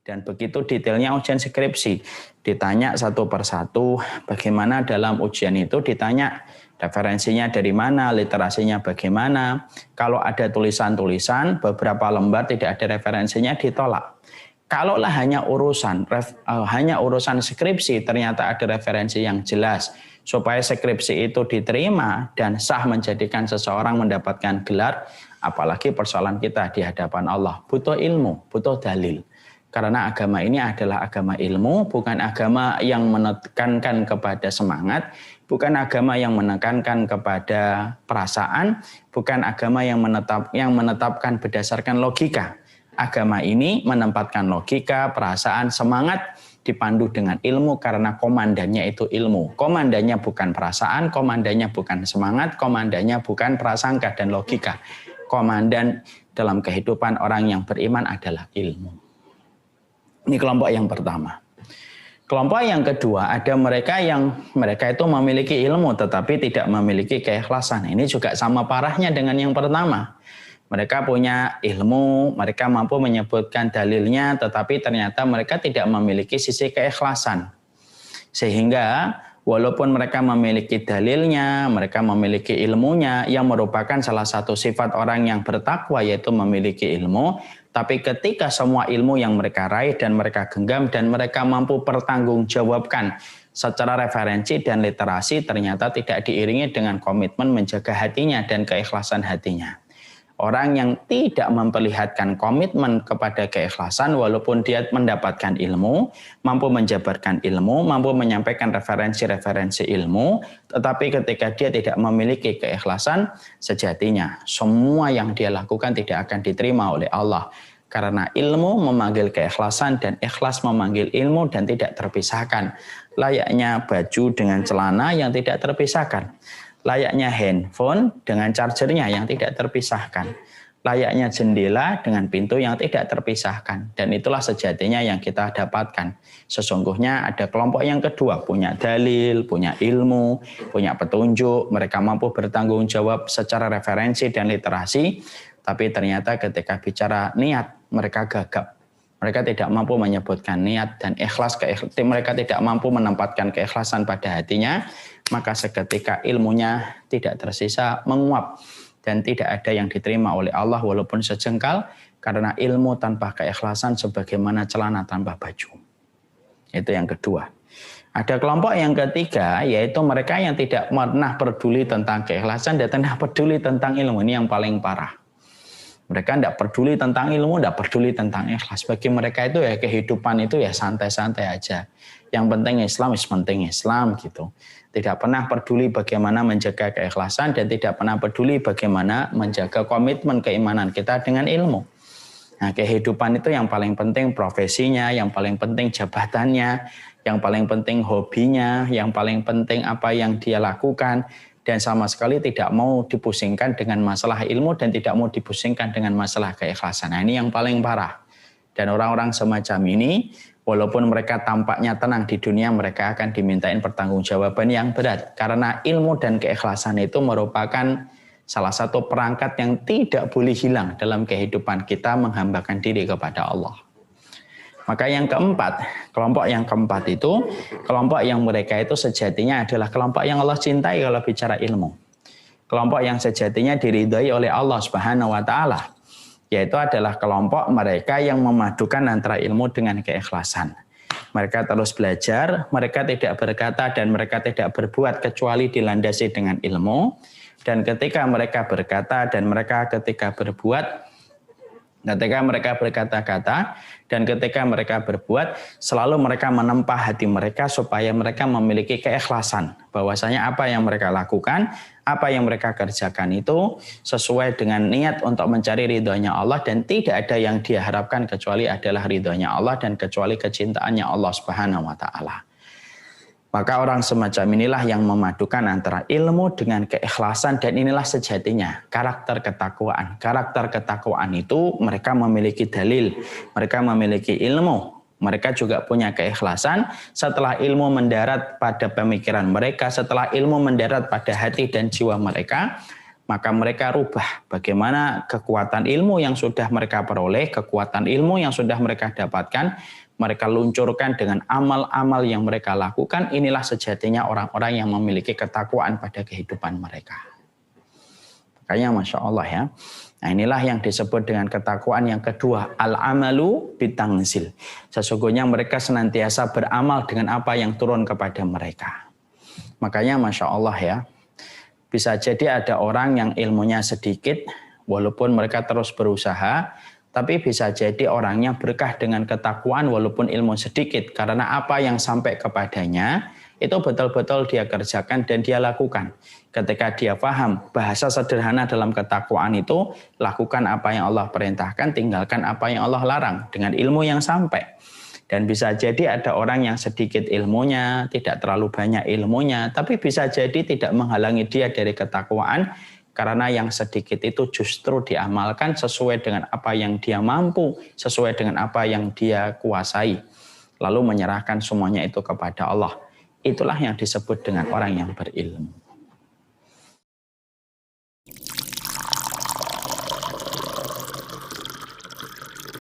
Dan begitu detailnya ujian skripsi. Ditanya satu persatu bagaimana dalam ujian itu, ditanya referensinya dari mana, literasinya bagaimana. Kalau ada tulisan-tulisan, beberapa lembar tidak ada referensinya, ditolak. Kalaulah hanya urusan skripsi, ternyata ada referensi yang jelas supaya skripsi itu diterima dan sah menjadikan seseorang mendapatkan gelar, apalagi persoalan kita di hadapan Allah. Butuh ilmu, butuh dalil. Karena agama ini adalah agama ilmu, bukan agama yang menekankan kepada semangat, bukan agama yang menekankan kepada perasaan, bukan agama yang menetapkan berdasarkan logika. Agama ini menempatkan logika, perasaan, semangat dipandu dengan ilmu karena komandannya itu ilmu. Komandannya bukan perasaan, komandannya bukan semangat, komandannya bukan prasangka dan logika. Komandan dalam kehidupan orang yang beriman adalah ilmu. Ini kelompok yang pertama. Kelompok yang kedua, ada mereka itu memiliki ilmu tetapi tidak memiliki keikhlasan. Ini juga sama parahnya dengan yang pertama. Mereka punya ilmu, mereka mampu menyebutkan dalilnya, tetapi ternyata mereka tidak memiliki sisi keikhlasan. Sehingga walaupun mereka memiliki dalilnya, mereka memiliki ilmunya, yang merupakan salah satu sifat orang yang bertakwa yaitu memiliki ilmu, tapi ketika semua ilmu yang mereka raih dan mereka genggam dan mereka mampu pertanggungjawabkan secara referensi dan literasi, ternyata tidak diiringi dengan komitmen menjaga hatinya dan keikhlasan hatinya. Orang yang tidak memperlihatkan komitmen kepada keikhlasan walaupun dia mendapatkan ilmu, mampu menjabarkan ilmu, mampu menyampaikan referensi-referensi ilmu, tetapi ketika dia tidak memiliki keikhlasan, sejatinya semua yang dia lakukan tidak akan diterima oleh Allah. Karena ilmu memanggil keikhlasan dan ikhlas memanggil ilmu dan tidak terpisahkan. Layaknya baju dengan celana yang tidak terpisahkan. Layaknya handphone dengan chargernya yang tidak terpisahkan. Layaknya jendela dengan pintu yang tidak terpisahkan. Dan itulah sejatinya yang kita dapatkan. Sesungguhnya ada kelompok yang kedua, punya dalil, punya ilmu, punya petunjuk. Mereka mampu bertanggung jawab secara referensi dan literasi. Tapi ternyata ketika bicara niat, mereka gagap. Mereka tidak mampu menyebutkan niat dan ikhlas, mereka tidak mampu menempatkan keikhlasan pada hatinya, maka seketika ilmunya tidak tersisa, menguap dan tidak ada yang diterima oleh Allah walaupun sejengkal, karena ilmu tanpa keikhlasan sebagaimana celana tanpa baju. Itu yang kedua. Ada kelompok yang ketiga, yaitu mereka yang tidak pernah peduli tentang keikhlasan dan tidak peduli tentang ilmu. Ini yang paling parah. Mereka tidak peduli tentang ilmu, tidak peduli tentang ikhlas. Bagi mereka itu ya kehidupan itu ya santai-santai aja. Yang penting Islam, penting Islam gitu. Tidak pernah peduli bagaimana menjaga keikhlasan dan tidak pernah peduli bagaimana menjaga komitmen keimanan kita dengan ilmu. Nah, kehidupan itu yang paling penting profesinya, yang paling penting jabatannya, yang paling penting hobinya, yang paling penting apa yang dia lakukan. Dan sama sekali tidak mau dipusingkan dengan masalah ilmu dan tidak mau dipusingkan dengan masalah keikhlasan. Nah, ini yang paling parah. Dan orang-orang semacam ini, walaupun mereka tampaknya tenang di dunia, mereka akan dimintain pertanggungjawaban yang berat. Karena ilmu dan keikhlasan itu merupakan salah satu perangkat yang tidak boleh hilang dalam kehidupan kita menghambakan diri kepada Allah. Maka yang keempat, kelompok yang keempat itu, kelompok yang mereka itu sejatinya adalah kelompok yang Allah cintai kalau bicara ilmu. Kelompok yang sejatinya diridhai oleh Allah Subhanahu wa Ta'ala. Yaitu adalah kelompok mereka yang memadukan antara ilmu dengan keikhlasan. Mereka terus belajar, mereka tidak berkata dan mereka tidak berbuat kecuali dilandasi dengan ilmu. Dan ketika mereka berkata dan mereka ketika berbuat, ketika mereka berkata-kata dan ketika mereka berbuat, selalu mereka menempa hati mereka supaya mereka memiliki keikhlasan. Bahwasanya apa yang mereka lakukan, apa yang mereka kerjakan itu sesuai dengan niat untuk mencari ridhonya Allah dan tidak ada yang dia harapkan kecuali adalah ridhonya Allah dan kecuali kecintaannya Allah Subhanahu wa Ta'ala. Maka orang semacam inilah yang memadukan antara ilmu dengan keikhlasan dan inilah sejatinya karakter ketakwaan. Karakter ketakwaan itu mereka memiliki dalil, mereka memiliki ilmu, mereka juga punya keikhlasan. Setelah ilmu mendarat pada pemikiran mereka, setelah ilmu mendarat pada hati dan jiwa mereka, maka mereka rubah bagaimana kekuatan ilmu yang sudah mereka peroleh, kekuatan ilmu yang sudah mereka dapatkan, mereka luncurkan dengan amal-amal yang mereka lakukan. Inilah sejatinya orang-orang yang memiliki ketakwaan pada kehidupan mereka. Makanya Masya Allah ya. Nah inilah yang disebut dengan ketakwaan yang kedua. Al-amalu bitangzil. Sesungguhnya mereka senantiasa beramal dengan apa yang turun kepada mereka. Makanya Masya Allah ya. Bisa jadi ada orang yang ilmunya sedikit. Walaupun mereka terus berusaha. Tapi bisa jadi orangnya berkah dengan ketakwaan walaupun ilmu sedikit. Karena apa yang sampai kepadanya itu betul-betul dia kerjakan dan dia lakukan. Ketika dia paham bahasa sederhana dalam ketakwaan itu, lakukan apa yang Allah perintahkan, tinggalkan apa yang Allah larang dengan ilmu yang sampai. Dan bisa jadi ada orang yang sedikit ilmunya, tidak terlalu banyak ilmunya, tapi bisa jadi tidak menghalangi dia dari ketakwaan, karena yang sedikit itu justru diamalkan sesuai dengan apa yang dia mampu, sesuai dengan apa yang dia kuasai. Lalu menyerahkan semuanya itu kepada Allah. Itulah yang disebut dengan orang yang berilmu.